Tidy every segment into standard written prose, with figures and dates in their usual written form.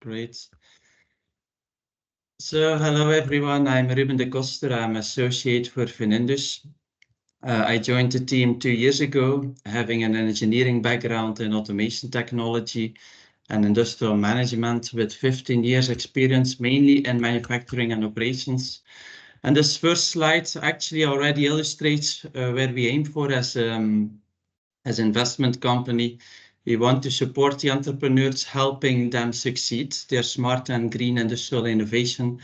Great. So, hello everyone, I'm Ruben de Koster, I'm associate for Finindus. I joined the team 2 years ago, having an engineering background in automation technology and industrial management with 15 years experience, mainly in manufacturing and operations. And this first slide actually already illustrates where we aim for as investment company. We want to support the entrepreneurs, helping them succeed, their smart and green industrial innovation,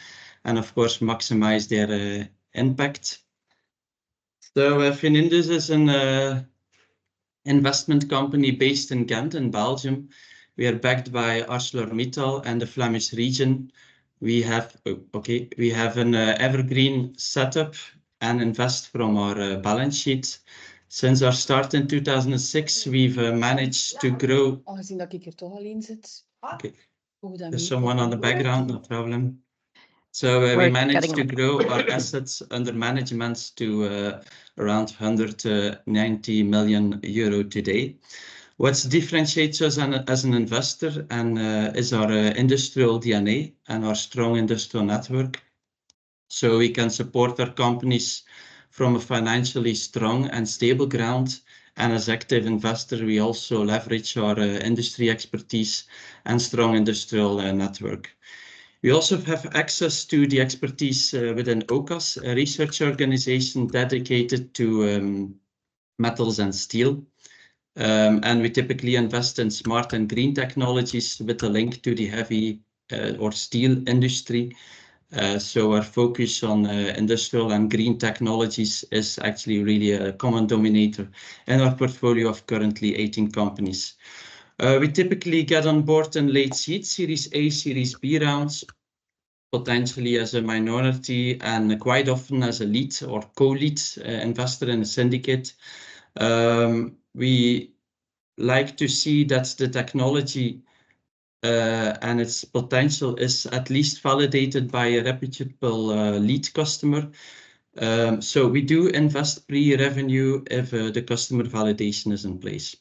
and of course, maximize their impact. So Finindus is an investment company based in Ghent in Belgium. We are backed by ArcelorMittal and the Flemish region. We have an evergreen setup and invest from our balance sheet. Since our start in 2006, we've managed to grow. Aangezien dat ik er toch alleen zit. Okay. There's someone on the background, no problem. So we managed to grow our assets under management to around 190 million euro today. What differentiates us as an investor is our industrial DNA and our strong industrial network. So we can support our companies from a financially strong and stable ground. And as active investor, we also leverage our industry expertise and strong industrial network. We also have access to the expertise within OCAS, a research organization dedicated to metals and steel. And we typically invest in smart and green technologies with a link to the heavy or steel industry. So our focus on industrial and green technologies is actually really a common denominator in our portfolio of currently 18 companies. We typically get on board in late seed, Series A, Series B rounds, potentially as a minority and quite often as a lead or co-lead investor in a syndicate. We like to see that the technology and its potential is at least validated by a reputable lead customer. So we do invest pre-revenue if the customer validation is in place.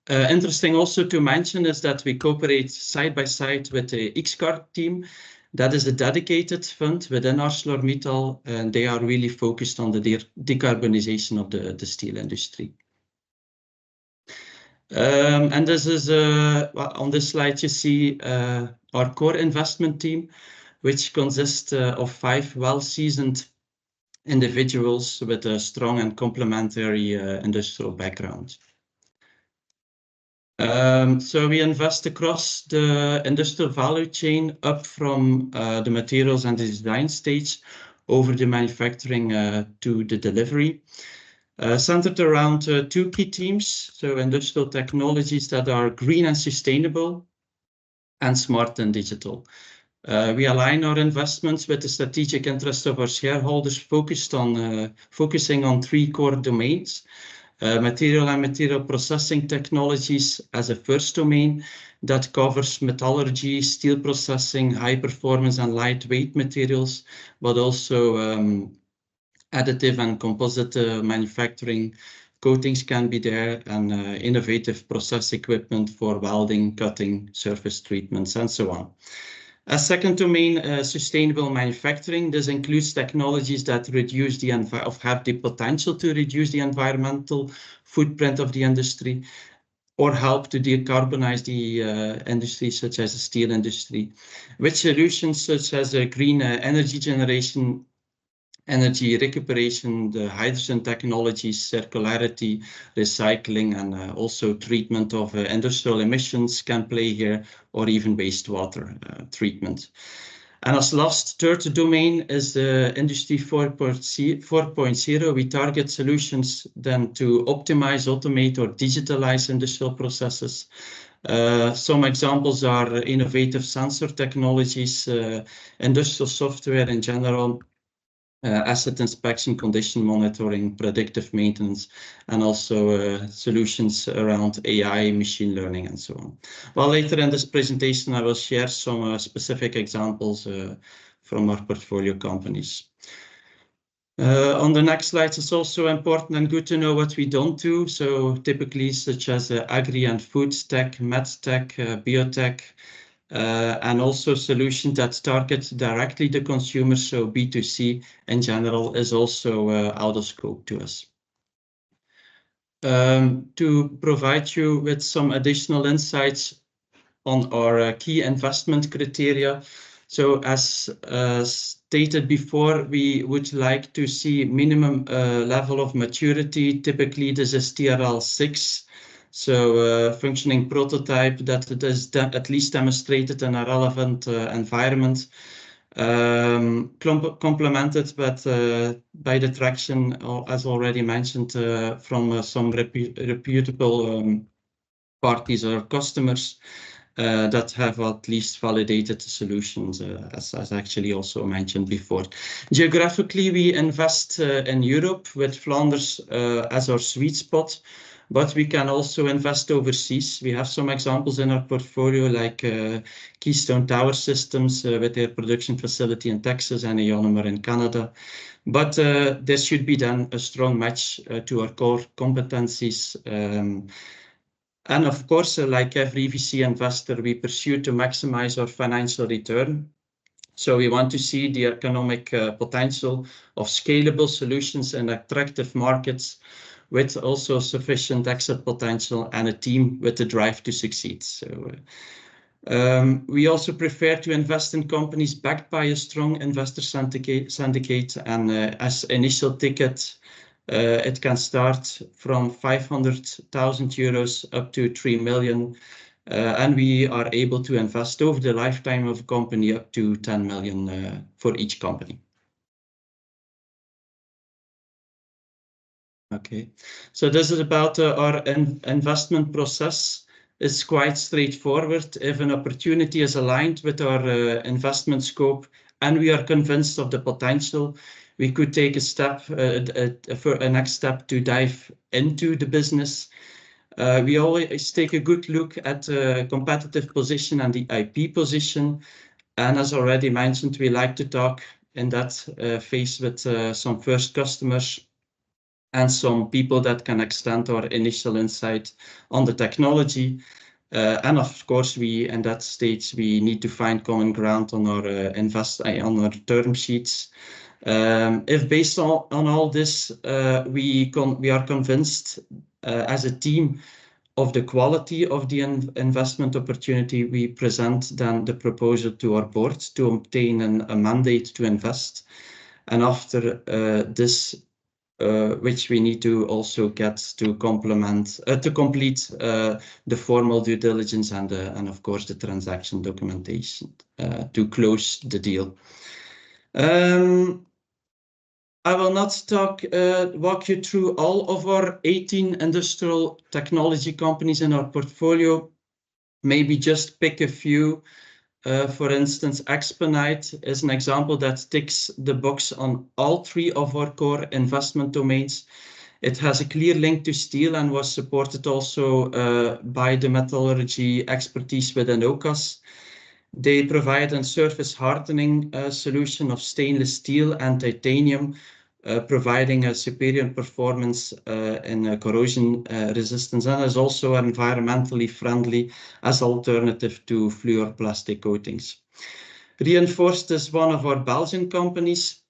Interesting also to mention is that we cooperate side by side with the XCard team. That is a dedicated fund within ArcelorMittal, and they are really focused on the decarbonization of the steel industry. And this is, on this slide you see our core investment team, which consists of 5 well-seasoned individuals with a strong and complementary industrial background. So we invest across the industrial value chain up from the materials and the design stage over the manufacturing to the delivery. Centered around 2 key themes, so industrial technologies that are green and sustainable and smart and digital. We align our investments with the strategic interests of our shareholders, focusing on 3 core domains. Material and material processing technologies as a first domain that covers metallurgy, steel processing, high performance and lightweight materials, but also additive and composite manufacturing. Coatings can be there, and innovative process equipment for welding, cutting, surface treatments, and so on. A second domain, sustainable manufacturing. This includes technologies that reduce have the potential to reduce the environmental footprint of the industry or help to decarbonize the industry, such as the steel industry, with solutions such as green energy generation, energy recuperation, the hydrogen technologies, circularity, recycling, and also treatment of industrial emissions can play here, or even wastewater treatment. And as last, third domain is the Industry 4.0. We target solutions then to optimize, automate, or digitalize industrial processes. Some examples are innovative sensor technologies, industrial software in general, asset inspection, condition monitoring, predictive maintenance, and also solutions around AI, machine learning, and so on. Well, later in this presentation, I will share some specific examples from our portfolio companies. On the next slide, it's also important and good to know what we don't do. So typically, such as agri and food tech, med tech, biotech, and also solutions that target directly the consumer, so B2C in general is also out of scope to us. To provide you with some additional insights on our key investment criteria. So as stated before, we would like to see minimum level of maturity. Typically, this is TRL 6. So functioning prototype that it is at least demonstrated in a relevant environment. Complemented by the traction, as already mentioned, from some reputable parties or customers that have at least validated the solutions, as actually also mentioned before. Geographically, we invest in Europe with Flanders as our sweet spot, but we can also invest overseas. We have some examples in our portfolio like Keystone Tower Systems with their production facility in Texas and Ionomer in Canada. But this should be then a strong match to our core competencies. And of course, like every VC investor, we pursue to maximize our financial return. So we want to see the economic potential of scalable solutions in attractive markets with also sufficient exit potential and a team with the drive to succeed. So we also prefer to invest in companies backed by a strong investor syndicate, and as initial ticket, it can start from 500,000 euros up to 3 million. And we are able to invest over the lifetime of a company up to 10 million for each company. Okay, so this is about our investment process. It's quite straightforward. If an opportunity is aligned with our investment scope and we are convinced of the potential, we could take a step, for a next step to dive into the business. We always take a good look at the competitive position and the IP position. And as already mentioned, we like to talk in that phase with some first customers and some people that can extend our initial insight on the technology. And of course, in that stage, we need to find common ground on our on our term sheets. If based on all this, we are convinced as a team of the quality of the investment opportunity, we present then the proposal to our board to obtain a mandate to invest. And after this, which we need to also get to complete the formal due diligence and of course the transaction documentation to close the deal. I will not walk you through all of our 18 industrial technology companies in our portfolio. Maybe just pick a few. For instance, Exponite is an example that ticks the box on all three of our core investment domains. It has a clear link to steel and was supported also by the metallurgy expertise within OCAS. They provide a surface hardening solution of stainless steel and titanium, providing a superior performance in corrosion resistance, and is also environmentally friendly as alternative to fluoroplastic coatings. Reinforced is one of our Belgian companies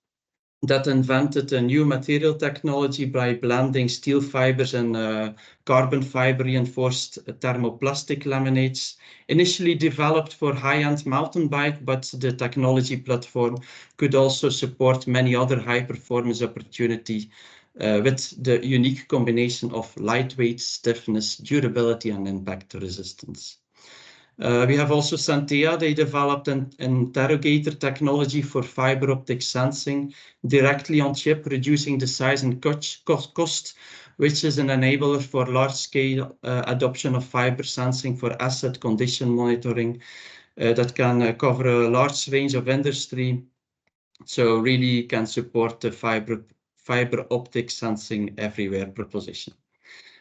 that invented a new material technology by blending steel fibers and carbon fiber reinforced thermoplastic laminates. Initially developed for high-end mountain bike, but the technology platform could also support many other high-performance opportunities with the unique combination of lightweight, stiffness, durability, and impact resistance. We have also Santea. They developed an interrogator technology for fiber optic sensing directly on chip, reducing the size and cost, which is an enabler for large-scale adoption of fiber sensing for asset condition monitoring that can cover a large range of industry. So really can support the fiber optic sensing everywhere proposition.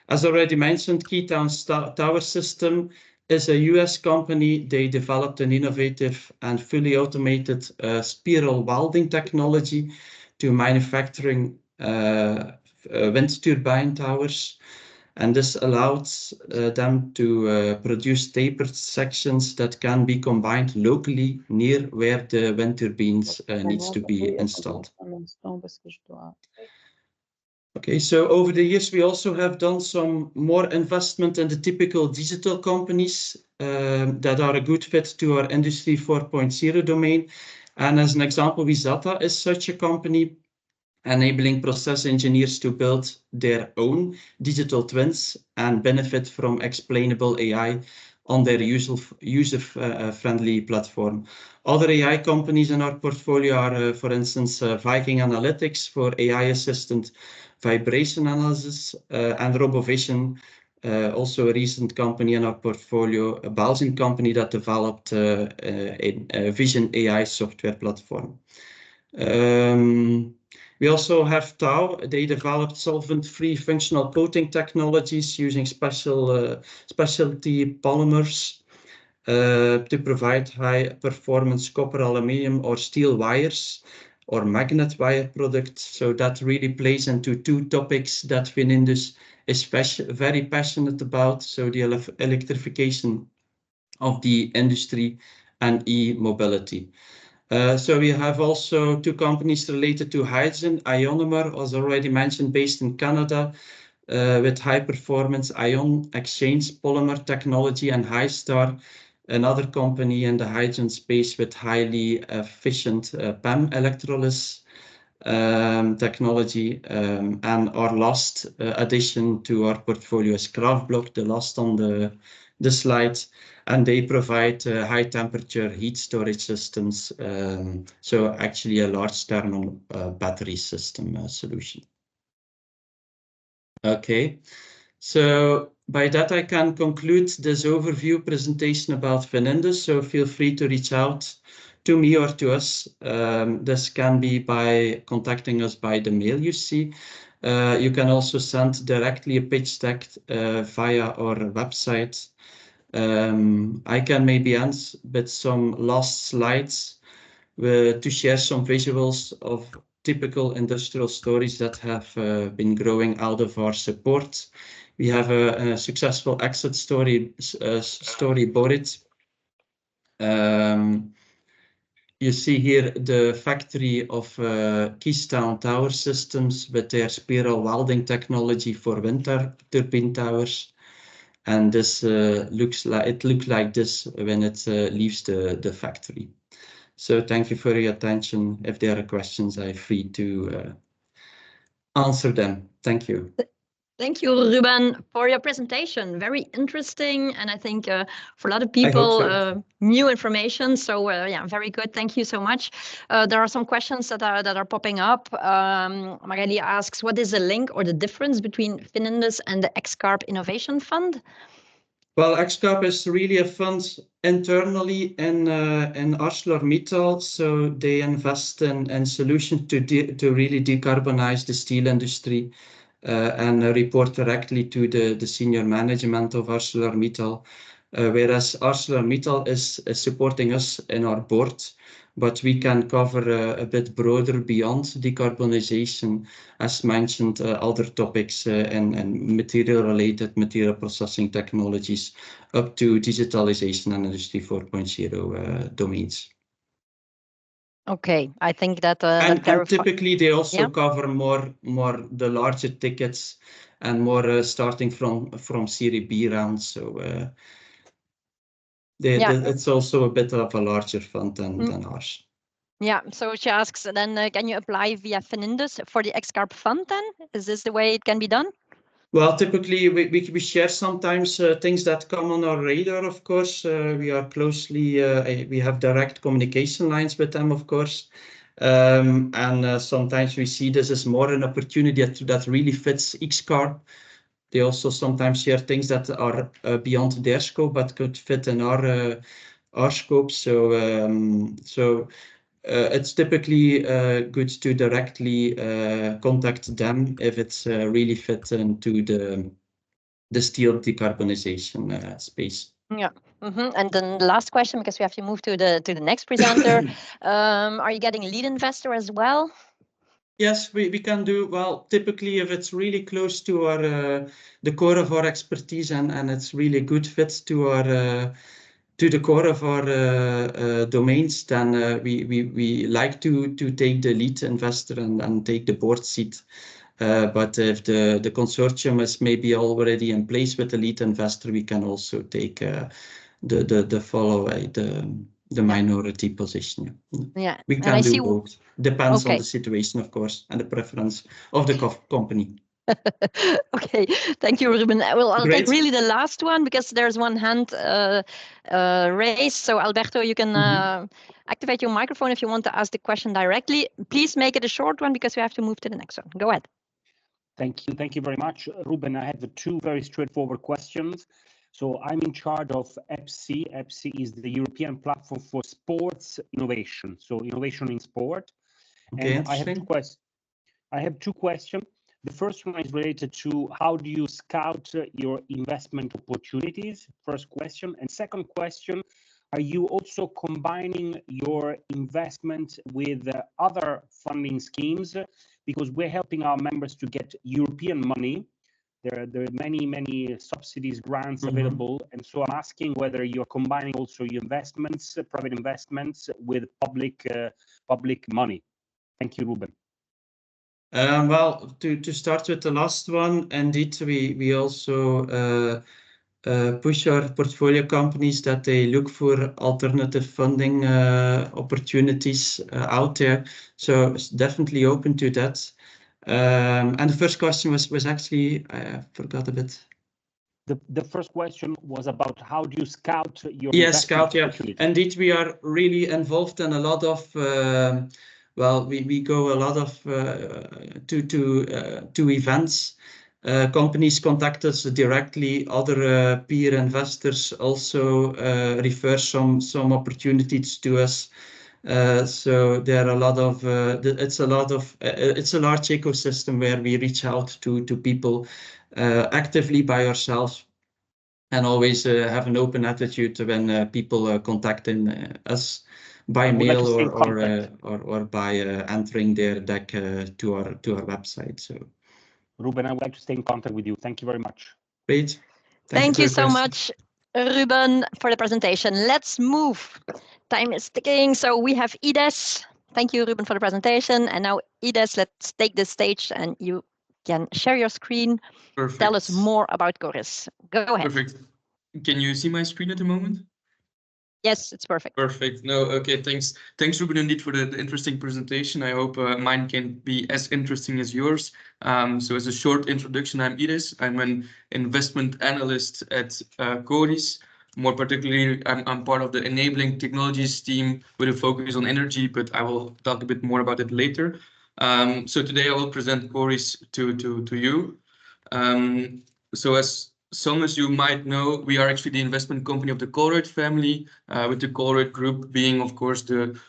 As already mentioned, Keystone Tower System is a US company. They developed an innovative and fully automated spiral welding technology to manufacturing wind turbine towers. and this allows them to produce tapered sections that can be combined locally near where the wind turbines needs to be installed. Okay, so over the years, we also have done some more investment in the typical digital companies that are a good fit to our Industry 4.0 domain. And as an example, Wisata is such a company, enabling process engineers to build their own digital twins and benefit from explainable AI on their user-friendly platform. Other AI companies in our portfolio are, for instance, Viking Analytics for AI assistant vibration analysis, and RoboVision, also a recent company in our portfolio, a Belgian company that developed a vision AI software platform. We also have Tau. They developed solvent-free functional coating technologies using specialty polymers to provide high-performance copper, aluminum, or steel wires, or magnet wire products. So that really plays into two topics that Finindus is very passionate about. So the electrification of the industry and e-mobility. So we have also two companies related to hydrogen. Ionomer, as already mentioned, based in Canada, with high-performance ion exchange polymer technology, and HiStar, another company in the hydrogen space with highly efficient PEM electrolysis technology. And our last addition to our portfolio is Craftblock, the last on the slide, and they provide high-temperature heat storage systems. So actually a large thermal battery system solution. Okay, so by that I can conclude this overview presentation about Finindus. So feel free to reach out to me or to us. This can be by contacting us by the mail you see. You can also send directly a pitch deck via our website. I can maybe end with some last slides to share some visuals of typical industrial stories that have been growing out of our support. We have a successful exit story, Borit. You see here the factory of Keystone Tower Systems with their spiral welding technology for wind turbine towers. And this looks like this when it leaves the factory. So thank you for your attention. If there are questions, I'm free to answer them. Thank you. Thank you, Ruben, for your presentation. Very interesting, and I think for a lot of people, new information. So yeah, very good. Thank you so much. There are some questions that are popping up. Magali asks, what is the link or the difference between Finindus and the XCarb Innovation Fund? Well, XCarb is really a fund internally in ArcelorMittal. So they invest in solutions to really decarbonize the steel industry. And report directly to the senior management of ArcelorMittal, whereas ArcelorMittal is supporting us in our board, but we can cover a bit broader beyond decarbonization, as mentioned, other topics and material-related material processing technologies up to digitalization and Industry 4.0 domains. Okay, I think that and typically they also cover more the larger tickets and more starting from Series B rounds. So it's also a bit of a larger fund than ours. Yeah, so she asks then, can you apply via Finindus for the XCarb fund then? Is this the way it can be done? Well, typically we share sometimes things that come on our radar, of course. We are closely, we have direct communication lines with them, of course. And sometimes we see this as more an opportunity that really fits XCarb. They also sometimes share things that are beyond their scope, but could fit in our scope. So it's typically good to directly contact them if it's really fit into the steel decarbonization space. Yeah. And then the last question, because we have to move to the next presenter. Are you getting lead investor as well? Yes, we can do well. Typically, if it's really close to our the core of our expertise and it's really good fit to our to the core of our domains, then we like to take the lead investor and take the board seat. But if the consortium is maybe already in place with the lead investor, we can also take the follow the minority position. Yeah, We and can I do see. both. Depends on Okay. the situation, of course, and the preference of the company. Okay, thank you, Ruben. I'll take Great. really the last one because there's one hand raised. So Alberto, you can activate your microphone if you want to ask the question directly. Please make it a short one because we have to move to the next one. Go ahead. Thank you very much, Ruben. I have two very straightforward questions. So I'm in charge of EPSI. EPSI is the European platform for sports innovation. So innovation in sport. Okay, and I have two questions. The first one is related to how do you scout your investment opportunities? First question. And second question, are you also combining your investment with other funding schemes? Because we're helping our members to get European money. There are many subsidies, grants available. And so I'm asking whether you're combining also your investments, private investments with public money. Thank you, Ruben. Well, to start with the last one, indeed, we also push our portfolio companies that they look for alternative funding opportunities out there. So it's definitely open to that. And the first question was actually, I forgot a bit. The first question was about how do you scout your scout, opportunities? Indeed, we are really involved in a lot of we go a lot of to events. Companies contact us directly. Other peer investors also refer some opportunities to us. So there are a lot of it's a large ecosystem where we reach out to people actively by ourselves. And always have an open attitude when people contacting us by mail or by entering their deck to our website. So, Ruben, I would like to stay in contact with you. Thank you very much. Great. Thank you so much, Ruben, for the presentation. Let's move. Time is ticking. So we have Ides. Thank you, Ruben, for the presentation. And now, Ides, let's take the stage and you can share your screen. Perfect. Tell us more about Korys. Go ahead. Perfect. Can you see my screen at the moment? Yes, it's perfect. Perfect. No, okay, thanks. Thanks, Ruben, indeed, for the interesting presentation. I hope mine can be as interesting as yours. So as a short introduction, I'm Iris. I'm an investment analyst at Korys. More particularly, I'm part of the enabling technologies team with a focus on energy, but I will talk a bit more about it later. So today I will present Korys to you. So as some as you might know, we are actually the investment company of the Korys family, with the Korys Group being, of course,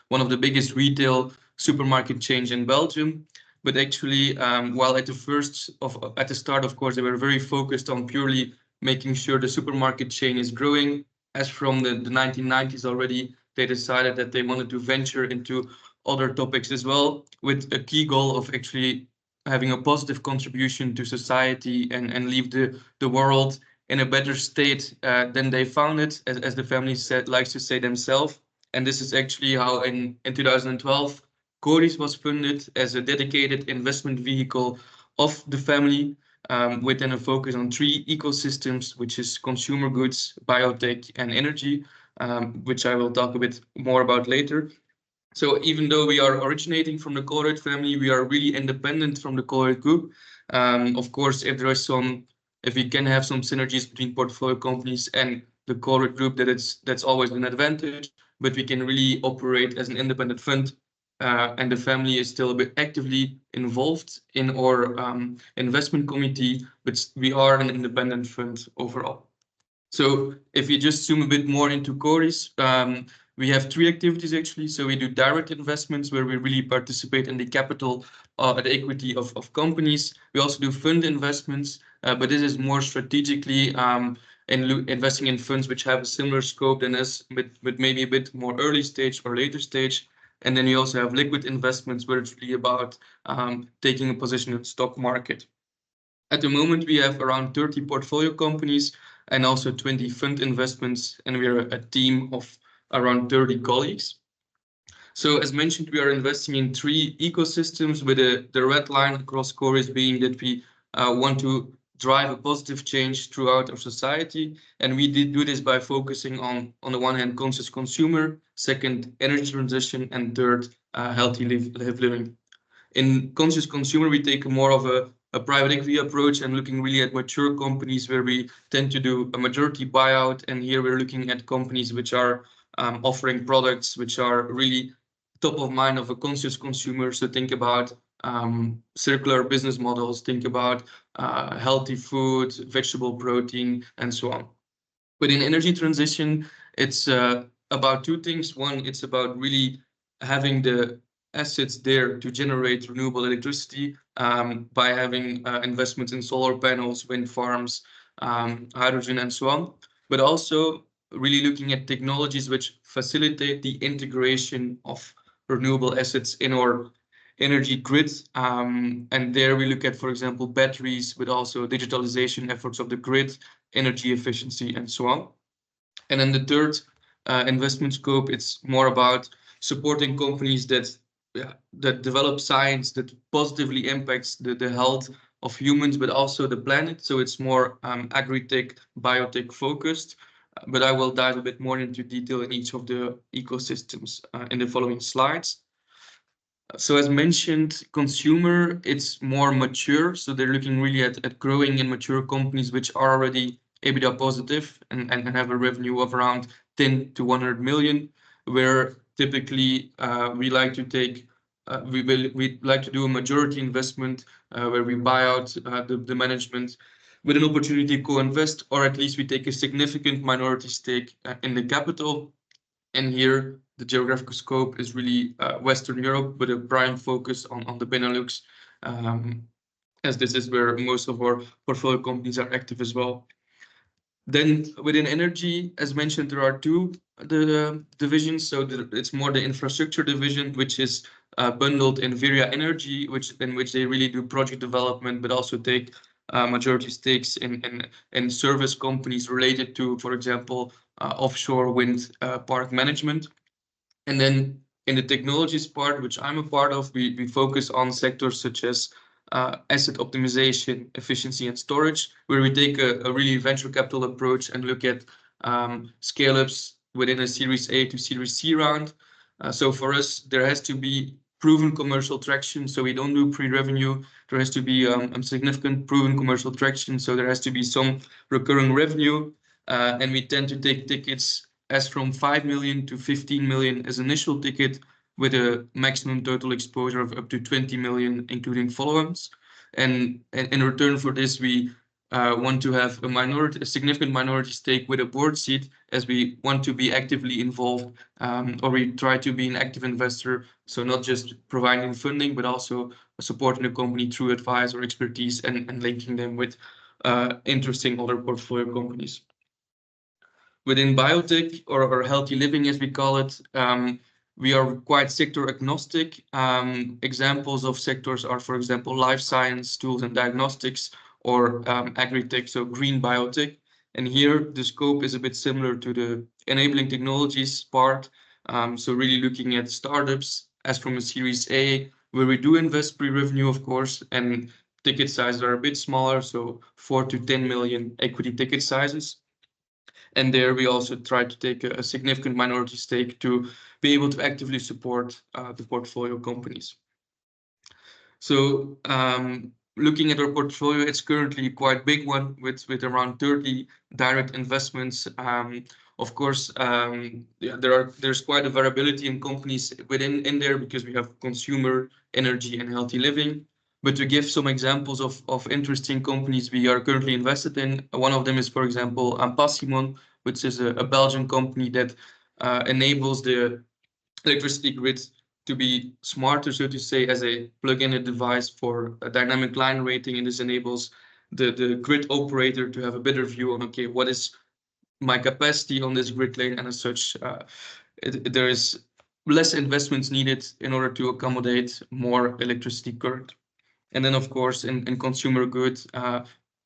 one of the biggest retail supermarket chains in Belgium. But actually, while at the start, of course, they were very focused on purely making sure the supermarket chain is growing. As from the 1990s already, they decided that they wanted to venture into other topics as well, with a key goal of actually having a positive contribution to society and leave the world in a better state than they found it, as the family likes to say themselves. And this is actually how in 2012, Korys was funded as a dedicated investment vehicle of the family, within a focus on 3 ecosystems, which is consumer goods, biotech, and energy, which I will talk a bit more about later. So even though we are originating from the Korys family, we are really independent from the Korys Group. Of course, if we can have some synergies between portfolio companies and the Korys Group, that's always an advantage. But we can really operate as an independent fund, and the family is still a bit actively involved in our investment committee, but we are an independent fund overall. So if you just zoom a bit more into Korys, we have 3 activities actually. So we do direct investments where we really participate in the capital, the equity of companies. We also do fund investments, but this is more strategically investing in funds which have a similar scope than us, with maybe a bit more early stage or later stage. And then you also have liquid investments, where it's really about taking a position in the stock market. At the moment, we have around 30 portfolio companies and also 20 fund investments, and we are a team of around 30 colleagues. So as mentioned, we are investing in 3 ecosystems, with the red line across Korys being that we want to drive a positive change throughout our society. And we did do this by focusing on the one hand, conscious consumer, second, energy transition, and third, healthy living. In conscious consumer, we take more of a private equity approach and looking really at mature companies, where we tend to do a majority buyout. And here we're looking at companies which are offering products which are really top of mind of a conscious consumer. So think about circular business models, think about healthy food, vegetable protein, and so on. Within energy transition, it's about 2 things. One, it's about really having the assets there to generate renewable electricity by having investments in solar panels, wind farms, hydrogen, and so on. But also really looking at technologies which facilitate the integration of renewable assets in our energy grid. And there we look at, for example, batteries, but also digitalization efforts of the grid, energy efficiency, and so on. And then the third investment scope, it's more about supporting companies that develop science that positively impacts the health of humans, but also the planet. So it's more agri-tech, biotech focused. But I will dive a bit more into detail in each of the ecosystems in the following slides. So as mentioned, consumer, it's more mature. So they're looking really at growing and mature companies which are already EBITDA positive and have a revenue of around 10 to 100 million, where typically we like to take, we like to do a majority investment where we buy out the management with an opportunity to co-invest, or at least we take a significant minority stake in the capital. And here the geographical scope is really Western Europe, with a prime focus on the Benelux, as this is where most of our portfolio companies are active as well. Then within energy, as mentioned, there are 2 divisions. So it's more the infrastructure division, which is bundled in Viria Energy, in which they really do project development, but also take majority stakes in service companies related to, for example, offshore wind park management. And then in the technologies part, which I'm a part of, we focus on sectors such as asset optimization, efficiency, and storage, where we take a really venture capital approach and look at scale-ups within a Series A to Series C round. So for us, there has to be proven commercial traction. So we don't do pre-revenue. There has to be significant proven commercial traction. So there has to be some recurring revenue. And we tend to take tickets as from 5 million to 15 million as initial ticket, with a maximum total exposure of up to 20 million, including follow-ons. And in return for this, we want to have a significant minority stake with a board seat, as we want to be actively involved, or we try to be an active investor. So not just providing funding, but also supporting the company through advice or expertise, and linking them with interesting other portfolio companies. Within biotech, or healthy living, as we call it, we are quite sector agnostic. Examples of sectors are, for example, life science, tools and diagnostics, or agri-tech, so green biotech. And here the scope is a bit similar to the enabling technologies part. So really looking at startups as from a Series A, where we do invest pre-revenue, of course, and ticket sizes are a bit smaller, so 4 to 10 million equity ticket sizes. And there we also try to take a significant minority stake to be able to actively support the portfolio companies. So looking at our portfolio, it's currently quite big one, with around 30 direct investments. Of course, there's quite a variability in companies in there, because we have consumer, energy, and healthy living. But to give some examples of interesting companies we are currently invested in, one of them is, for example, Passimon, which is a Belgian company that enables the electricity grid to be smarter, so to say, as a plug-in device for a dynamic line rating. And this enables the grid operator to have a better view on, okay, what is my capacity on this grid lane? And as such, there is less investments needed in order to accommodate more electricity current. And then, of course, in consumer goods,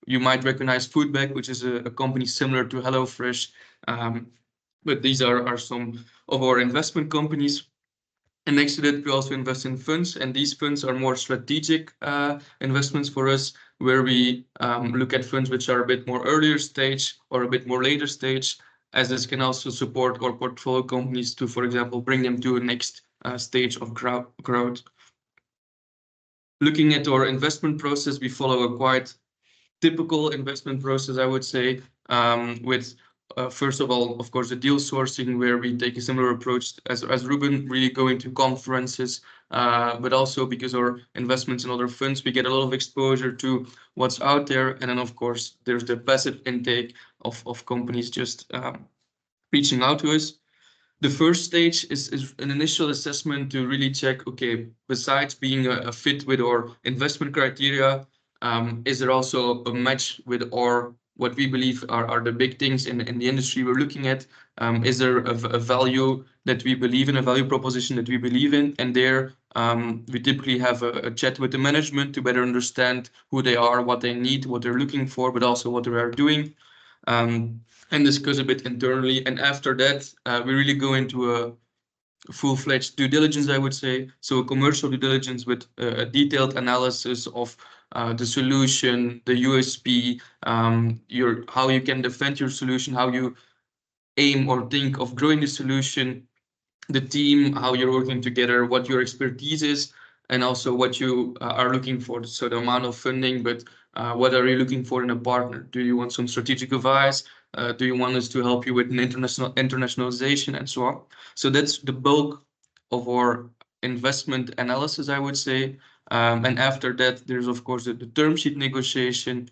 you might recognize Foodbag, which is a company similar to HelloFresh. But these are some of our investment companies. And next to that, we also invest in funds, and these funds are more strategic investments for us, where we look at funds which are a bit more earlier stage or a bit more later stage, as this can also support our portfolio companies to, for example, bring them to a next stage of growth. Looking at our investment process, we follow a quite typical investment process, I would say, with first of all, of course, the deal sourcing, where we take a similar approach as Ruben, really going to conferences, but also because our investments in other funds, we get a lot of exposure to what's out there. And then, of course, there's the passive intake of companies just reaching out to us. The first stage is an initial assessment to really check, okay, besides being a fit with our investment criteria, is there also a match with our what we believe are the big things in the industry we're looking at? Is there a value that we believe in, a value proposition that we believe in? And there we typically have a chat with the management to better understand who they are, what they need, what they're looking for, but also what they are doing. And discuss a bit internally. And after that, we really go into a full-fledged due diligence, I would say. So a commercial due diligence with a detailed analysis of the solution, the USP, how you can defend your solution, how you aim or think of growing the solution, the team, how you're working together, what your expertise is, and also what you are looking for. So the amount of funding, but what are you looking for in a partner? Do you want some strategic advice? Do you want us to help you with an internationalization and so on? So that's the bulk of our investment analysis, I would say. And after that, there's of course the term sheet negotiation.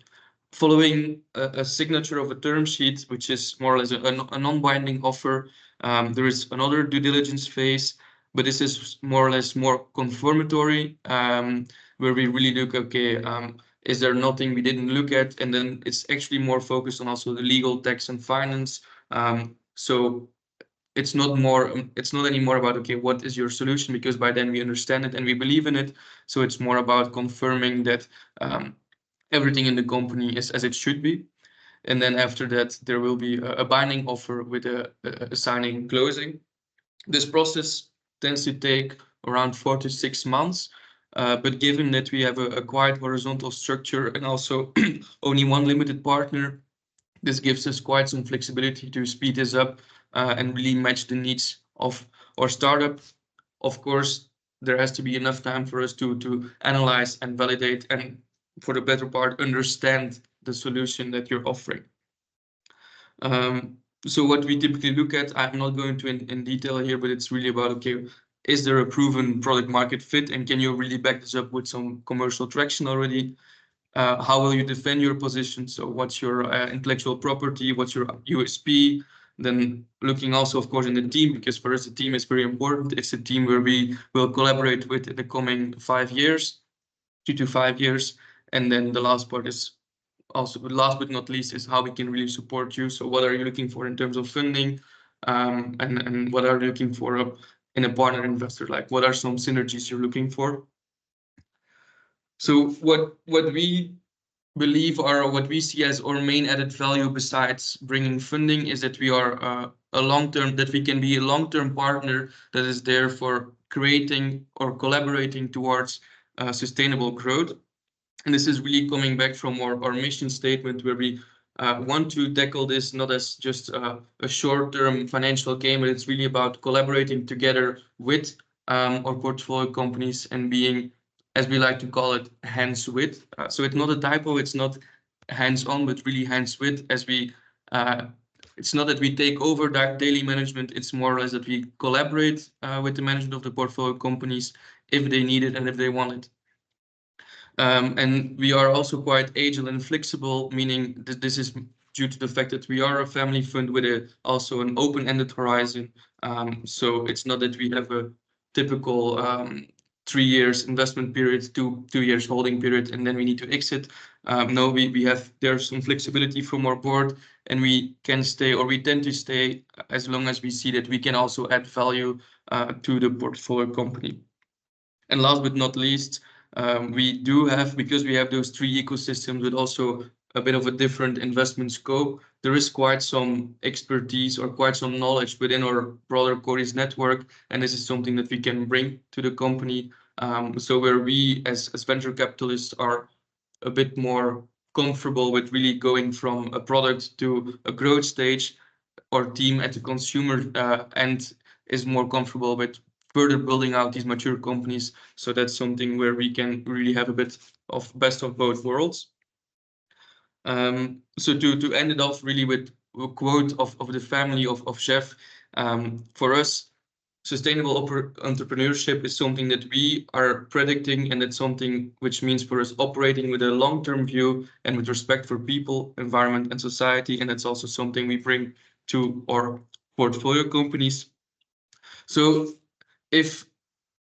Following a signature of a term sheet, which is more or less a non-binding offer, there is another due diligence phase, but this is more or less more confirmatory, where we really look, okay, is there nothing we didn't look at? And then it's actually more focused on also the legal, tax, and finance. So it's not anymore about, okay, what is your solution? Because by then we understand it and we believe in it. So it's more about confirming that everything in the company is as it should be. And then after that, there will be a binding offer with a signing and closing. This process tends to take around 4 to 6 months. But given that we have a quite horizontal structure and also only one limited partner, this gives us quite some flexibility to speed this up and really match the needs of our startup. Of course, there has to be enough time for us to analyze and validate and, for the better part, understand the solution that you're offering. So what we typically look at, I'm not going to in detail here, but it's really about, okay, is there a proven product market fit, and can you really back this up with some commercial traction already? How will you defend your position? So what's your intellectual property? What's your USP? Then looking also, of course, in the team, because for us, the team is very important. It's a team where we will collaborate with in the coming 5 years, 2 to 5 years. And then the last part is also, last but not least, is how we can really support you. So what are you looking for in terms of funding? And what are you looking for in a partner investor? Like, what are some synergies you're looking for? So what we believe are, what we see as our main added value besides bringing funding, is that we are that we can be a long-term partner that is there for creating or collaborating towards sustainable growth. And this is really coming back from our mission statement, where we want to tackle this not as just a short-term financial game, but it's really about collaborating together with our portfolio companies and being, as we like to call it, hands-with. So it's not a typo, it's not hands-on, but really hands-with, as we, it's not that we take over that daily management, it's more or less that we collaborate with the management of the portfolio companies if they need it and if they want it. And we are also quite agile and flexible, meaning that this is due to the fact that we are a family fund with also an open-ended horizon. So it's not that we have a typical 3 years investment period, 2 years holding period, and then we need to exit. No, there's some flexibility from our board, and we can stay, or we tend to stay, as long as we see that we can also add value to the portfolio company. And last but not least, we do have, because we have those 3 ecosystems with also a bit of a different investment scope, there is quite some expertise or quite some knowledge within our broader Korys network, and this is something that we can bring to the company. So where we as venture capitalists are a bit more comfortable with really going from a product to a growth stage, our team at the consumer end is more comfortable with further building out these mature companies. So that's something where we can really have a bit of best of both worlds. So to end it off really with a quote of the family of Jeff, for us, sustainable entrepreneurship is something that we are predicting, and it's something which means for us operating with a long-term view and with respect for people, environment, and society. And that's also something we bring to our portfolio companies. So if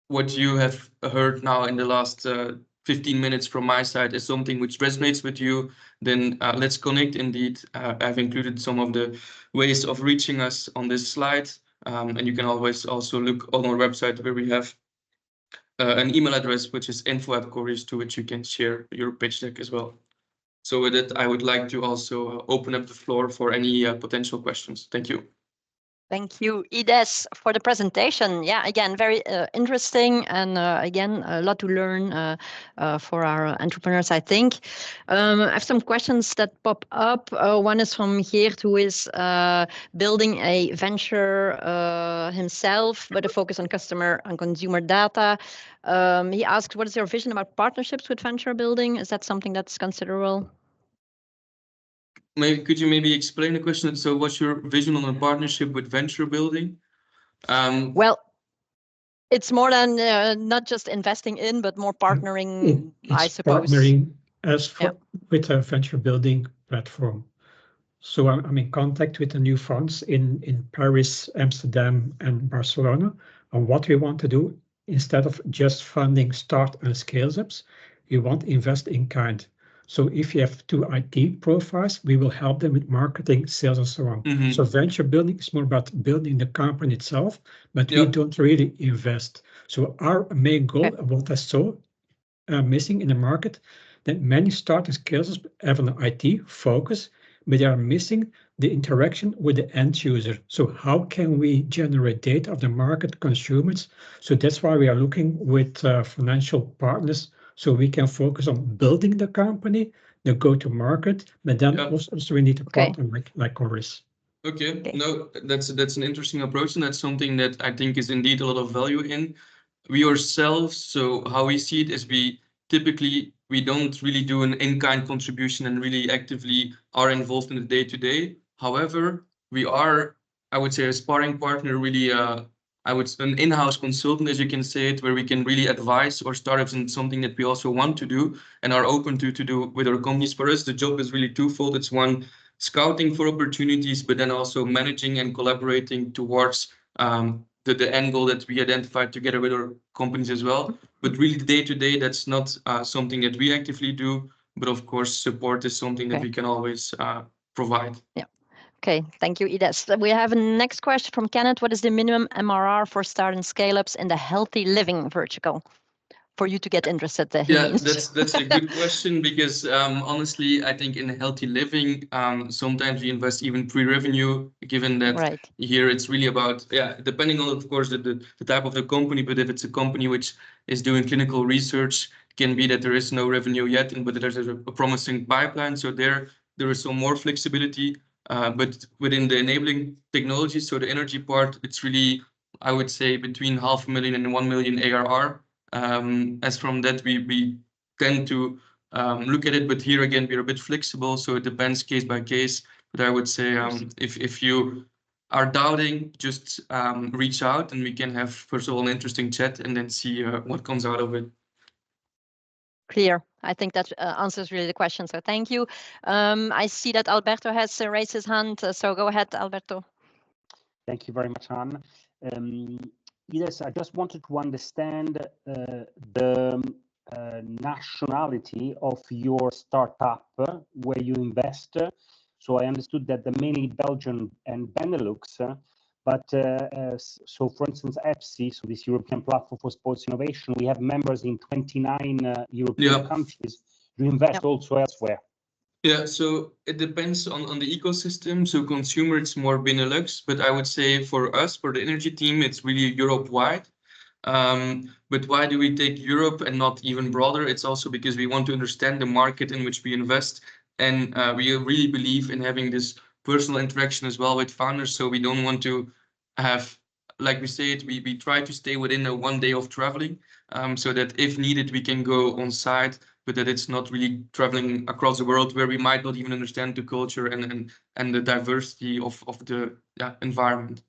what you have heard now in the last 15 minutes from my side is something which resonates with you, then let's connect indeed. I've included some of the ways of reaching us on this slide. And you can always also look on our website where we have an email address, which is info@Korys, to which you can share your pitch deck as well. So with it, I would like to also open up the floor for any potential questions. Thank you. Thank you, Ides, for the presentation. Yeah, again, very interesting, and again, a lot to learn for our entrepreneurs, I think. I have some questions that pop up. One is from Geert, who is building a venture himself, but a focus on customer and consumer data. He asked, what is your vision about partnerships with venture building? Is that something that's considerable? Could you maybe explain the question? So what's your vision on a partnership with venture building? Well, it's more than not just investing in, but more partnering, I suppose. Partnering with a venture building platform. So I'm in contact with the new funds in Paris, Amsterdam, and Barcelona. And what we want to do, instead of just funding start and scales ups, we want to invest in kind. So if you have 2 IT profiles, we will help them with marketing, sales, and so on. Mm-hmm. So venture building is more about building the company itself, but we don't really invest. So our main goal, what I saw missing in the market, that many start and scales have an IT focus, but they are missing the interaction with the end user. So how can we generate data of the market consumers? So that's why we are looking with financial partners, so we can focus on building the company, the go-to-market, but then also we need to partner like Korys. Okay, no, that's an interesting approach, and that's something that I think is indeed a lot of value in. We ourselves, so how we see it is we don't really do an in-kind contribution and really actively are involved in the day-to-day. However, we are, I would say, a sparring partner, really an in-house consultant, as you can say it, where we can really advise our startups in something that we also want to do and are open to do with our companies. For us, the job is really twofold. It's one, scouting for opportunities, but then also managing and collaborating towards the end goal that we identified together with our companies as well. But really day-to-day, that's not something that we actively do, but of course, support is something that we can always provide. Yeah. Okay, thank you, Ides. We have a next question from Kenneth. What is the minimum MRR for start and scale-ups in the healthy living vertical for you to get interested? That's a good question, because honestly, I think in healthy living, sometimes we invest even pre-revenue, given that here it's really about, depending on, of course, the type of the company, but if it's a company which is doing clinical research, it can be that there is no revenue yet, but there's a promising pipeline. So there is some more flexibility. But within the enabling technology, so the energy part, it's really, I would say, between 500,000 and 1 million ARR. As from that, we tend to look at it, but here again, we're a bit flexible, so it depends case by case. But I would say if you are doubting, just reach out and we can have, first of all, an interesting chat and then see what comes out of it. Clear. I think that answers really the question, so thank you. I see that Alberto has raised his hand, so go ahead, Alberto. Thank you very much, Anne. Yes, I just wanted to understand the nationality of your startup where you invest. So I understood that the mainly Belgian and Benelux, but so for instance, EPSI, so this European Platform for Sports Innovation, we have members in 29 European countries. Do you invest also elsewhere? Yeah, so it depends on the ecosystem. So consumer, it's more Benelux, but I would say for us, for the energy team, it's really Europe-wide. But why do we take Europe and not even broader? It's also because we want to understand the market in which we invest. And we really believe in having this personal interaction as well with founders. So we don't want to have, like we say it, we try to stay within a 1 day of traveling, so that if needed, we can go on site, but that it's not really traveling across the world where we might not even understand the culture and the diversity of the environment.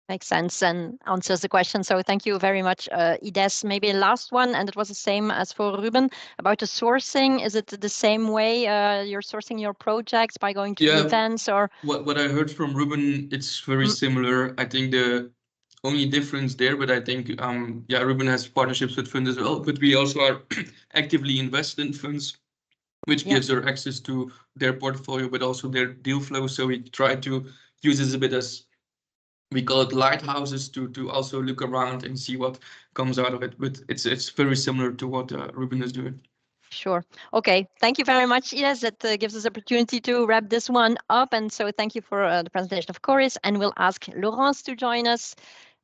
Makes sense and answers the question. So thank you very much, Ides. Maybe last one, and it was the same as for Ruben, about the sourcing. Is it the same way you're sourcing your projects by going to the events, or? What I heard from Ruben, it's very similar. I think the only difference there, but I think Ruben has partnerships with funds as well, but we also are actively invested in funds, which gives her access to their portfolio, but also their deal flow. So we try to use this a bit as, we call it lighthouses, to also look around and see what comes out of it. But it's very similar to what Ruben is doing. Sure. Okay. Thank you very much, Ides. That gives us opportunity to wrap this one up. And so thank you for the presentation of Korys. And we'll ask Laurence to join us.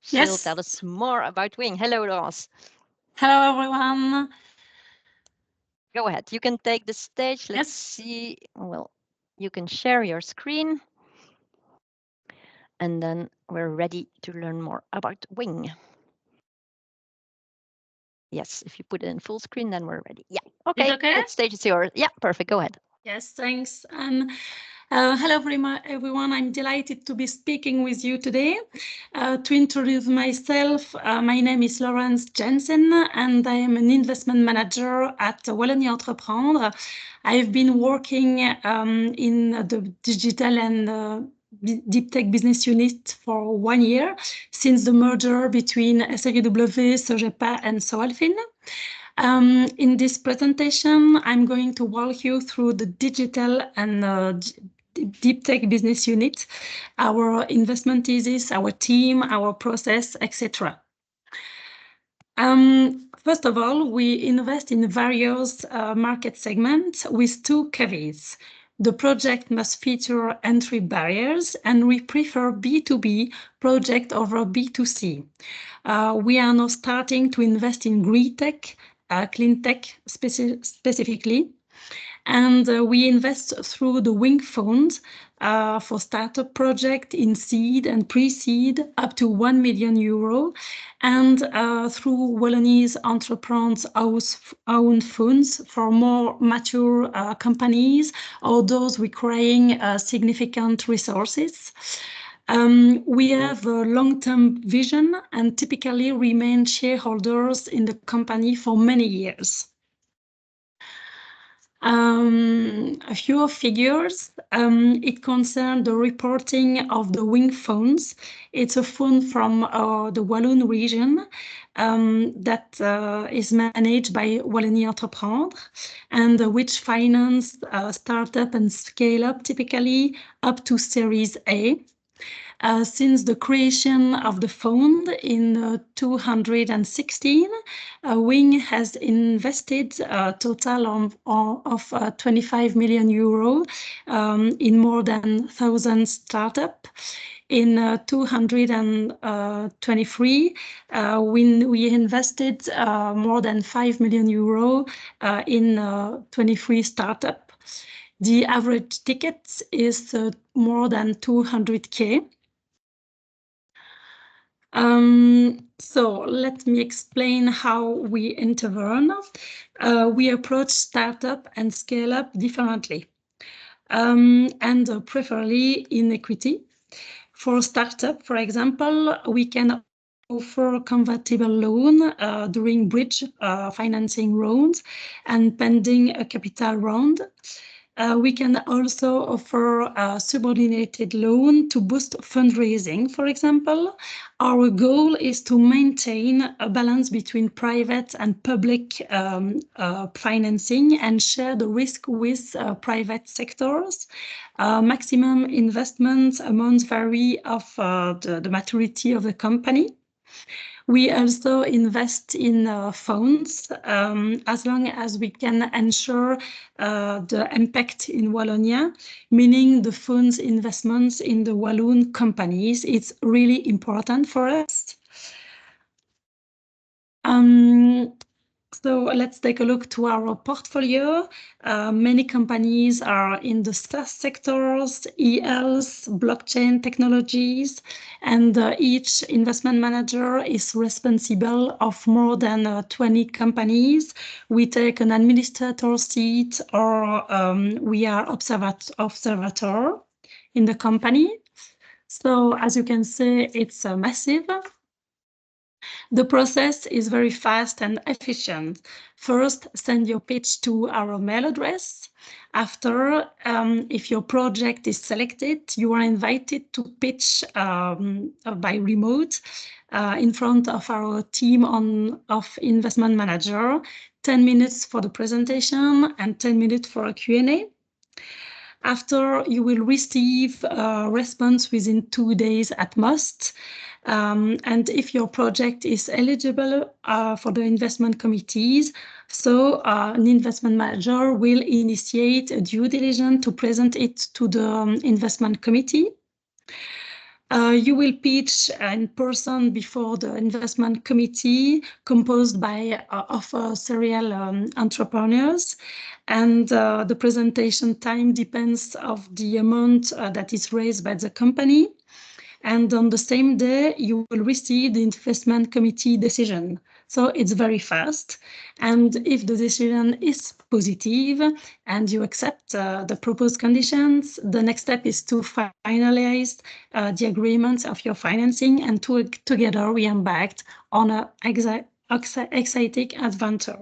She'll tell us more about Wing. Hello, Laurence. Hello, everyone. Go ahead. You can take the stage. Let's see. Well, you can share your screen. And then we're ready to learn more about Wing. Yes, if you put it in full screen, then we're ready. Yeah, okay. The stage is yours. Yeah, perfect. Go ahead. Yes, thanks. And hello, everyone. I'm delighted to be speaking with you today. To introduce myself, my name is Laurence Jensen, and I am an investment manager at Wallonie Entreprendre. I've been working in the digital and deep tech business unit for 1 year since the merger between SREW, Sogepa, and Soalfin. In this presentation, I'm going to walk you through the digital and deep tech business unit, our investment thesis, our team, our process, etc. First of all, we invest in various market segments with 2 caveats. The project must feature entry barriers, and we prefer B2B project over B2C. We are now starting to invest in greentech, clean tech specifically, and we invest through the Wing Fund for startup project in seed and pre-seed up to 1 million euro, and through Wallonie Entrepreneurs own funds for more mature companies or those requiring significant resources. We have a long-term vision and typically remain shareholders in the company for many years. A few figures. It concerns the reporting of the Wing funds. It's a fund from the Walloon region that is managed by Wallonie Entreprendre, and which finance startup and scale up typically up to Series A. Since the creation of the fund in 2016, Wing has invested a total of 25 million euro in more than 1,000 startups. In 2023, we invested more than 5 million euro in 23 startups. The average ticket is more than 200K. So let me explain how we intervene. We approach startup and scale up differently, and preferably in equity. For startup, for example, we can offer convertible loan during bridge financing rounds and pending a capital round. We can also offer a subordinated loan to boost fundraising, for example. Our goal is to maintain a balance between private and public financing and share the risk with private sectors. Maximum investment amounts vary of the maturity of the company. We also invest in funds as long as we can ensure the impact in Wallonia, meaning the funds investments in the Walloon companies. It's really important for us. So let's take a look to our portfolio. Many companies are in the SaaS sectors, e-health, blockchain technologies, and each investment manager is responsible of more than 20 companies. We take an administrator seat, or we are observator in the company. So as you can see, it's massive. The process is very fast and efficient. First, send your pitch to our mail address. After, if your project is selected, you are invited to pitch by remote in front of our team of investment manager. 10 minutes for the presentation and 10 minutes for a Q&A. After, you will receive a response within 2 days at most. And if your project is eligible for the investment committees, so an investment manager will initiate a due diligence to present it to the investment committee. You will pitch in person before the investment committee composed by of serial entrepreneurs, and the presentation time depends of the amount that is raised by the company. And on the same day, you will receive the investment committee decision. So it's very fast. And if the decision is positive and you accept the proposed conditions, the next step is to finalize the agreements of your financing, and together we embarked on an exciting adventure.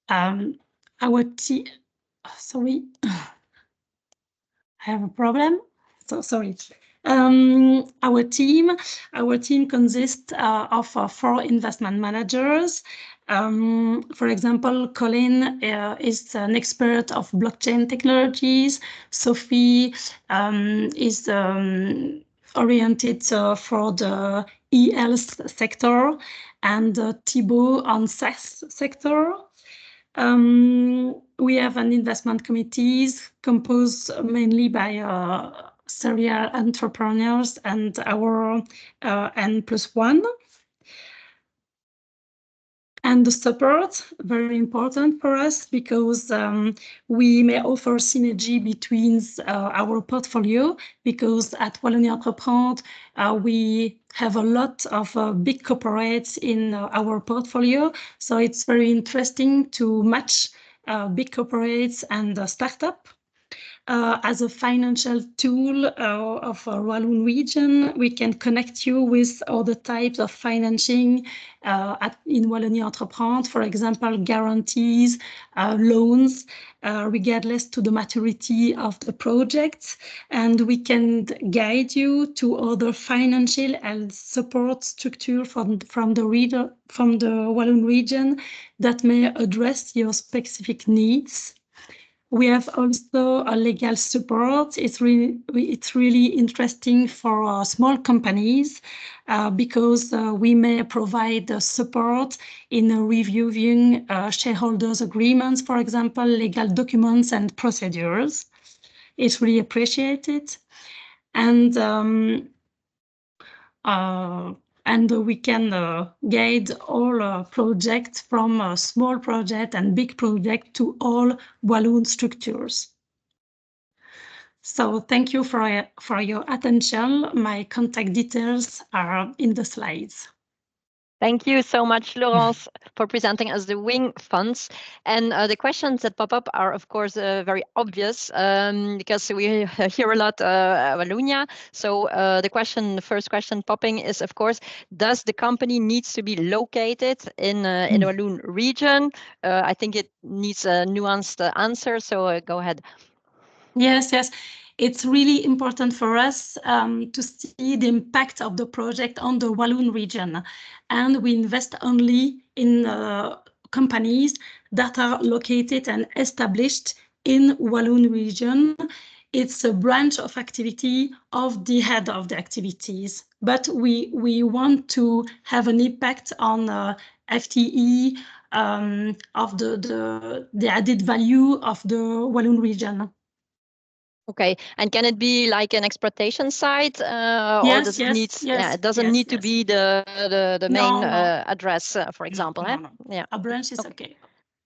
Our team, sorry, I have a problem. So sorry. Our team consists of 4 investment managers. For example, Colin is an expert of blockchain technologies. Sophie is oriented for the e-health sector, and Thibaut on SaaS sector. We have an investment committees composed mainly by serial entrepreneurs and our N+1. And the support, very important for us, because we may offer synergy between our portfolio, because at Wallonie Entreprendre, we have a lot of big corporates in our portfolio. So it's very interesting to match big corporates and startup. As a financial tool of our Walloon region, we can connect you with other types of financing in Wallonie Entreprendre, for example, guarantees, loans, regardless to the maturity of the project. And we can guide you to other financial and support structure from the Walloon region that may address your specific needs. We have also a legal support. It's really interesting for small companies because we may provide support in reviewing shareholders' agreements, for example, legal documents and procedures. It's really appreciated. And we can guide all projects from small project and big project to all Walloon structures. So thank you for your attention. My contact details are in the slides. Thank you so much, Laurence, for presenting us the WING funds. And the questions that pop up are, of course, very obvious because we hear a lot Wallonia. So the first question popping is, of course, does the company needs to be located in the Walloon region? I think it needs a nuanced answer. So go ahead. Yes. It's really important for us to see the impact of the project on the Walloon region. And we invest only in companies that are located and established in Walloon region. It's a branch of activity of the head of the activities. But we want to have an impact on FTE of the added value of the Walloon region. Okay, and can it be like an exploitation site, or does it need? Yeah, it doesn't need to be the main address, for example. No. Yeah, a branch is okay.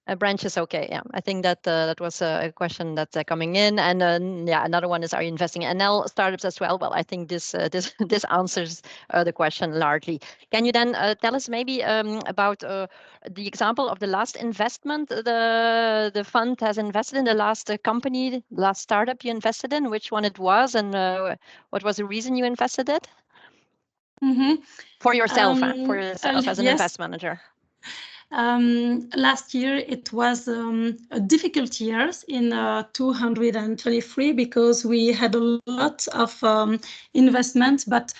A branch is okay. Yeah, I think that that was a question that's coming in, and yeah, another one is: are you investing in NL startups as well? Well, I think this this answers the question largely. Can you then tell us maybe about the example of the last investment the fund has invested in, the last company, last startup you invested in, which one it was, and what was the reason you invested it? For yourself, as an investment manager. Last year it was a difficult year in 223 because we had a lot of investment, but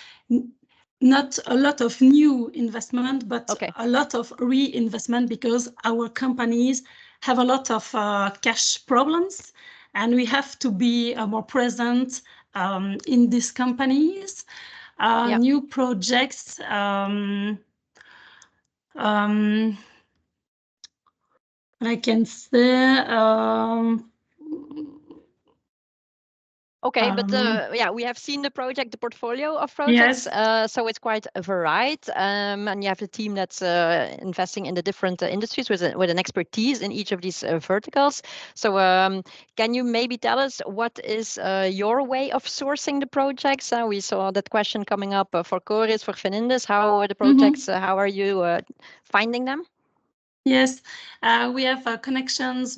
not a lot of new investment, but a lot of reinvestment because our companies have a lot of cash problems, and we have to be more present in these companies. New projects. I can say. Okay, but yeah, we have seen the project, the portfolio of projects. Yes. So it's quite varied, and you have a team that's investing in the different industries with an expertise in each of these verticals. So can you maybe tell us what is your way of sourcing the projects? We saw that question coming up for Korys, for Finindus. How are the projects? How are you finding them? Yes, we have connections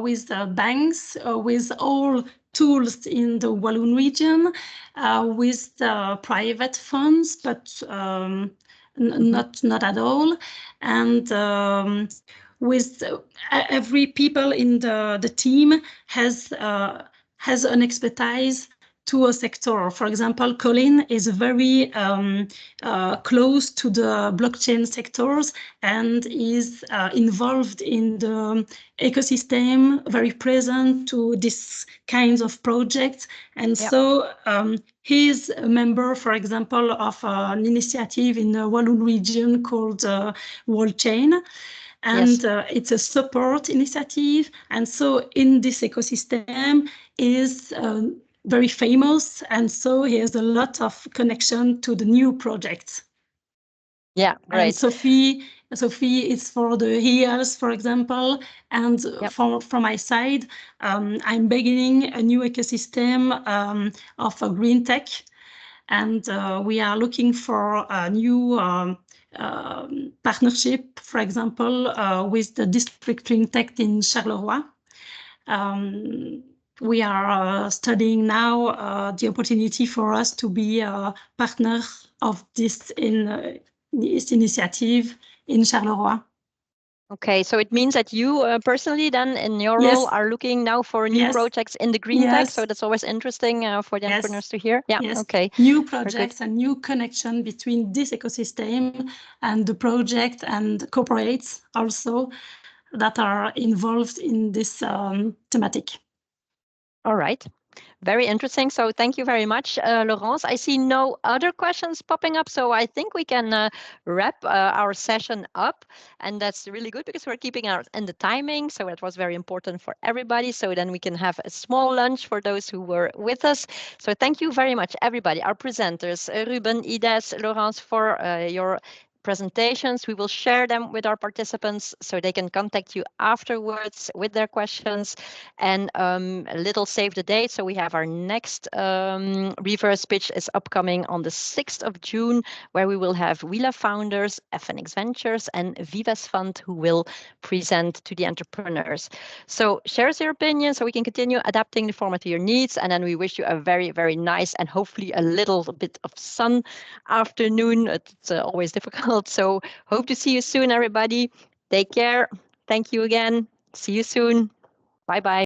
with banks, with all tools in the Walloon region, with private funds, but not at all, and with every people in the team has an expertise to a sector. For example, Colin is very close to the blockchain sectors and is involved in the ecosystem, very present to these kinds of projects. And so he's a member, for example, of an initiative in the Walloon region called Wallchain. And it's a support initiative. And so in this ecosystem is very famous, and so he has a lot of connection to the new projects. Yeah, great. And Sophie is for the HEALS, for example, and from my side, I'm beginning a new ecosystem of a greentech, and we are looking for a new partnership, for example, with the district greentech in Charleroi. We are studying now the opportunity for us to be a partner of this initiative in Charleroi. Okay, so it means that you personally then in your role are looking now for new projects in the greentech. So that's always interesting for the entrepreneurs to hear. Yeah, okay. New projects and new connection between this ecosystem and the project and corporates also that are involved in this thematic. All right. Very interesting. So thank you very much, Laurence. I see no other questions popping up, so I think we can wrap our session up. And that's really good because we're keeping our in the timing. So that was very important for everybody. So then we can have a small lunch for those who were with us. So thank you very much, everybody, our presenters, Ruben, Ides, Laurence, for your presentations. We will share them with our participants so they can contact you afterwards with their questions. And a little save the date. So we have our next reverse pitch is upcoming on the 6th of June, where we will have Willa founders, FNX Ventures, and Vives Fund who will present to the entrepreneurs. So share your opinion so we can continue adapting the format to your needs. And then we wish you a very, very nice and hopefully a little bit of sun afternoon. It's always difficult. So hope to see you soon, everybody. Take care. Thank you again. See you soon. Bye-bye.